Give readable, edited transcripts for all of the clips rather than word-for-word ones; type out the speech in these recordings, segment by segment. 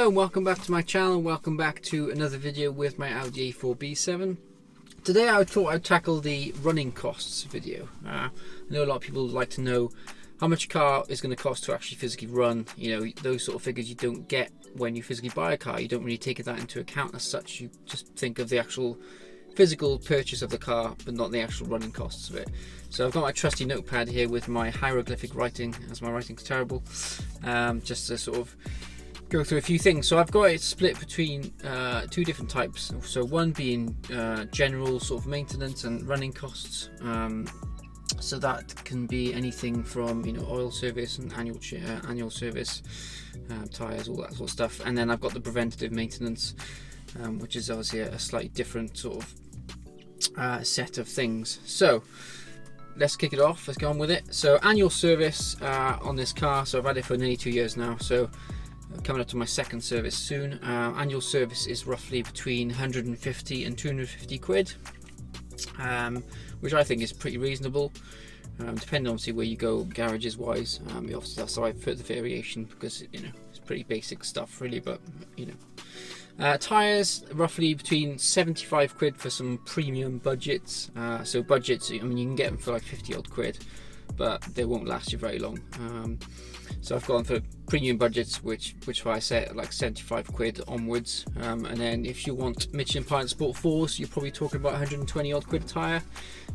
Hello and welcome back to my channel. Welcome back to another video with my Audi A4 B7. Today I thought I'd tackle the running costs video. I know a lot of people like to know how much a car is going to cost to actually physically run. You know, those sort of figures you don't get when you physically buy a car. You don't really take that into account as such. You just think of the actual physical purchase of the car, but not the actual running costs of it. So I've got my trusty notepad here with my hieroglyphic writing, as my writing's terrible, just to sort of go through a few things. So I've got it split between two different types. So one being general sort of maintenance and running costs. So that can be anything from, you know, oil service and annual service, tyres, all that sort of stuff. And then I've got the preventative maintenance, which is obviously a slightly different sort of set of things. So let's kick it off. Let's go on with it. So annual service on this car. So I've had it for nearly 2 years now. So coming up to my second service soon. Annual service is roughly between 150 and 250 quid, which I think is pretty reasonable, depending obviously where you go garages wise. Obviously that's why I put the variation, because you know it's pretty basic stuff really, but you know. Tyres, roughly between 75 quid for some premium budgets. So budgets, I mean, you can get them for like 50 odd quid, but they won't last you very long. So I've gone for premium budgets, which I set at like 75 quid onwards. And then if you want Michelin Pilot Sport 4s, you're probably talking about 120 odd quid a tyre,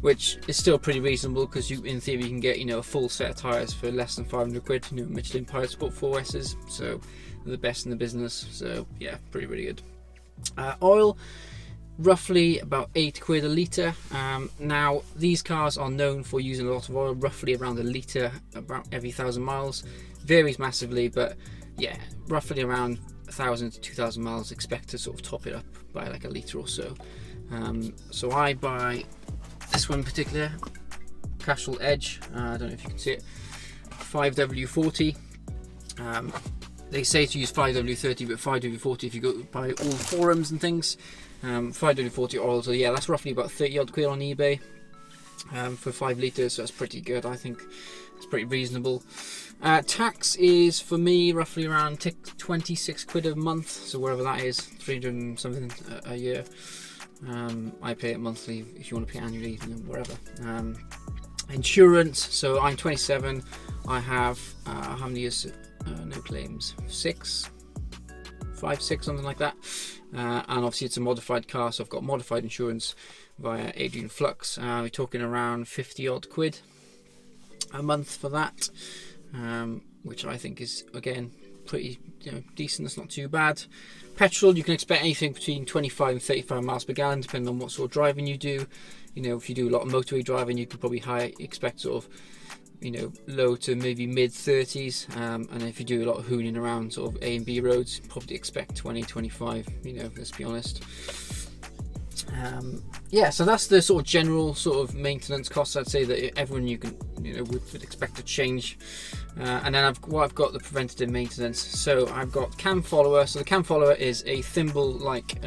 which is still pretty reasonable, because you, in theory, you can get, you know, a full set of tyres for less than 500 quid. You know, Michelin Pilot Sport 4Ss, so they're the best in the business. So yeah, really good. Oil, roughly about 8 quid a litre. Now these cars are known for using a lot of oil, roughly around a litre about every 1,000 miles. Varies massively, but yeah, roughly around 1,000 to 2,000 miles. Expect to sort of top it up by like a litre or so. So I buy this one in particular, Castrol Edge. I don't know if you can see it, 5W40. They say to use 5W30, but 5W40 if you go by all forums and things. 5W40 oil, so yeah, that's roughly about 30 odd quid on eBay for 5 litres, so that's pretty good. I think it's pretty reasonable. Tax is for me roughly around 26 quid a month, so wherever that is, 300 and something a year. I pay it monthly. If you want to pay annually, you know, whatever. Insurance, so I'm 27. I have how many years? No claims, 5, 6, something like that. And obviously it's a modified car, so I've got modified insurance via Adrian Flux. We're talking around 50 odd quid a month for that, which I think is, again, pretty, you know, decent. It's not too bad. Petrol, you can expect anything between 25 and 35 miles per gallon, depending on what sort of driving you do. You know, if you do a lot of motorway driving, you could probably expect sort of, you know, low to maybe mid 30s, and if you do a lot of hooning around sort of A and B roads, probably expect 20, 25, you know, let's be honest. Yeah, so that's the sort of general sort of maintenance costs. I'd say that everyone would expect to change. And then I've got the preventative maintenance. So I've got cam follower. So the cam follower is a thimble like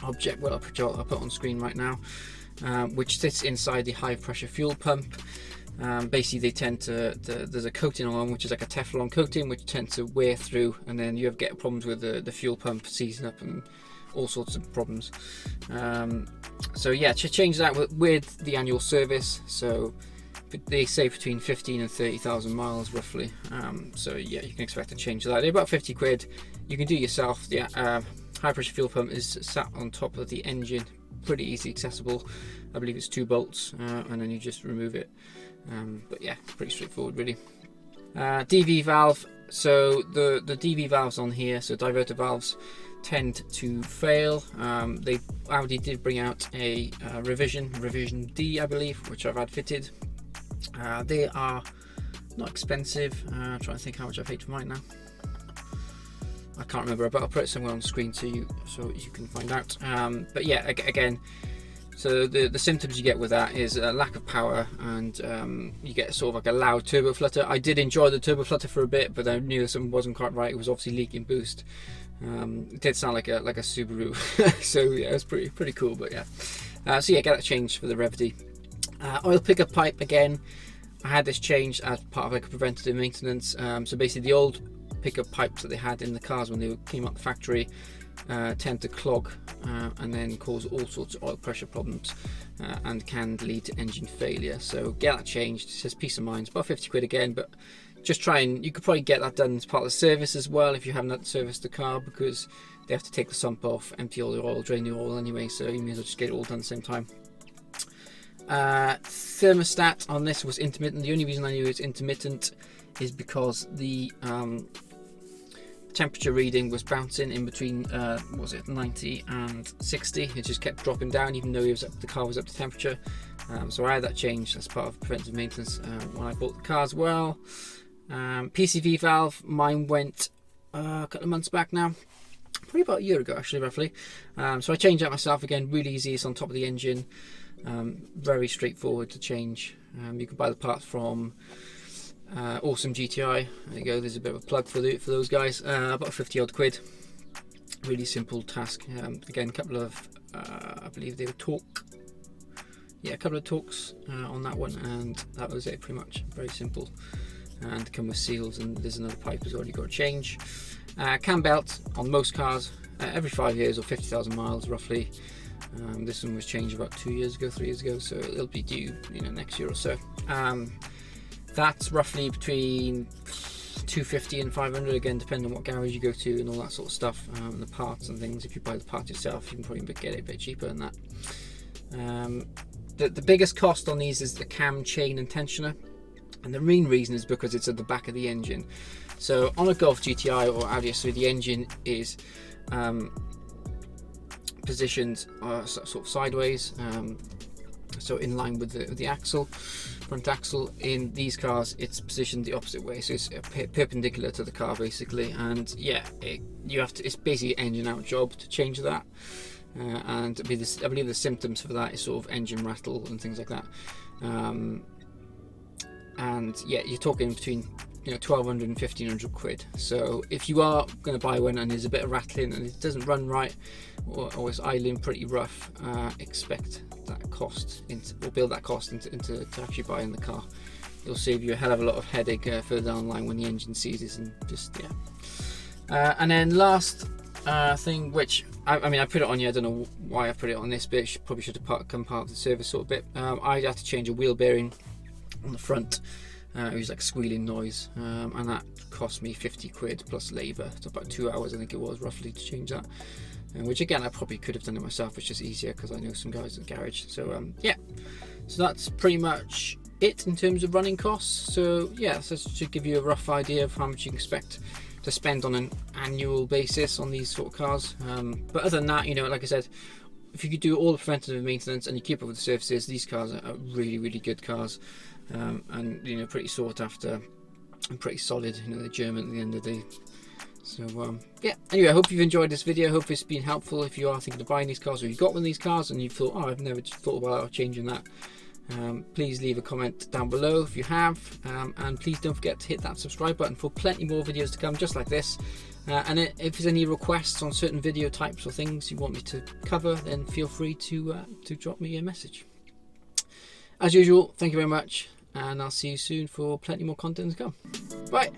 object, well, I'll put on screen right now, which sits inside the high pressure fuel pump. Basically they tend to, there's a coating on, which is like a Teflon coating, which tends to wear through, and then you get problems with the fuel pump seizing up and all sorts of problems. So yeah, to change that with the annual service. So they say between 15 and 30,000 miles roughly. So yeah, you can expect to change that. They're about 50 quid. You can do yourself. The high pressure fuel pump is sat on top of the engine, pretty easy accessible. I believe it's 2 bolts, and then you just remove it. But yeah, pretty straightforward really. DV valve, so the DV valves on here, so diverter valves, tend to fail. Audi did bring out a revision D, I believe, which I've had fitted. They are not expensive. I'm trying to think how much I paid for mine now. I can't remember, but I'll put it somewhere on the screen so you can find out. But yeah, again, so the symptoms you get with that is a lack of power, and you get sort of like a loud turbo flutter. I did enjoy the turbo flutter for a bit, but I knew something wasn't quite right. It was obviously leaking boost. It did sound like a Subaru. So yeah, it was pretty cool. But yeah, so yeah, get that changed for the Rev-D. Oil pickup pipe, again, I had this changed as part of like a preventative maintenance. So basically the old pickup pipes that they had in the cars when they came out the factory tend to clog and then cause all sorts of oil pressure problems and can lead to engine failure. So get that changed. It says peace of mind. It's about 50 quid again, but just try and, you could probably get that done as part of the service as well if you haven't had to service the car, because they have to take the sump off, empty all the oil, drain the oil anyway, so you may as well just get it all done at the same time. Thermostat on this was intermittent. The only reason I knew it was intermittent is because the temperature reading was bouncing in between what was it, 90 and 60. It just kept dropping down even though the car was up to temperature. So I had that changed as part of preventive maintenance when I bought the car as well. PCV valve, mine went a couple of months back now, probably about a year ago actually, roughly. So I changed that myself again, really easy. It's on top of the engine, very straightforward to change. You can buy the parts from Awesome GTI. There you go, there's a bit of a plug for those guys. About 50 odd quid. Really simple task. Again, a couple of I believe they were torque. Yeah, a couple of torques on that one, and that was it pretty much. Very simple, and come with seals, and there's another pipe as well you've got to change. Cam belt on most cars every 5 years or 50,000 miles roughly. This one was changed about 2 years ago, 3 years ago, so it'll be due, you know, next year or so. That's roughly between 250 and 500 again, depending on what garage you go to and all that sort of stuff, and the parts and things. If you buy the part yourself, you can probably get it a bit cheaper than that. The biggest cost on these is the cam chain and tensioner, and the main reason is because it's at the back of the engine. So on a Golf GTI or Audi A4, the engine is positioned sort of sideways, so in line with the axle, front axle. In these cars it's positioned the opposite way, so it's perpendicular to the car basically, and yeah, you have to, it's basically an engine out job to change that. And I believe the symptoms for that is sort of engine rattle and things like that. And yeah, you're talking between 1,200 and 1,500 quid. So if you are going to buy one and there's a bit of rattling and it doesn't run right, or it's idling pretty rough, expect that cost or build that cost into actually buying the car. It'll save you a hell of a lot of headache further down the line when the engine seizes, and just and then last thing, which I mean I put it on here, I don't know why I put it on this bit, probably should have come part of the service sort of bit. I had to change a wheel bearing on the front. It was like squealing noise, and that cost me 50 quid plus labour. It's about 2 hours I think it was roughly to change that, which again I probably could have done it myself. It's just easier because I know some guys at the garage. So yeah, so that's pretty much it in terms of running costs. So yeah, so to give you a rough idea of how much you can expect to spend on an annual basis on these sort of cars. But other than that, like I said, if you could do all the preventative maintenance and you keep up with the services, these cars are really good cars, and pretty sought after and pretty solid. They're German at the end of the day. So yeah, anyway, I hope you've enjoyed this video. I hope it's been helpful if you are thinking of buying these cars, or you've got one of these cars and you thought, oh, I've never thought about changing that. Please leave a comment down below if you have, and please don't forget to hit that subscribe button for plenty more videos to come just like this. And if there's any requests on certain video types or things you want me to cover, then feel free to drop me a message. As usual, thank you very much, and I'll see you soon for plenty more content to come. Bye.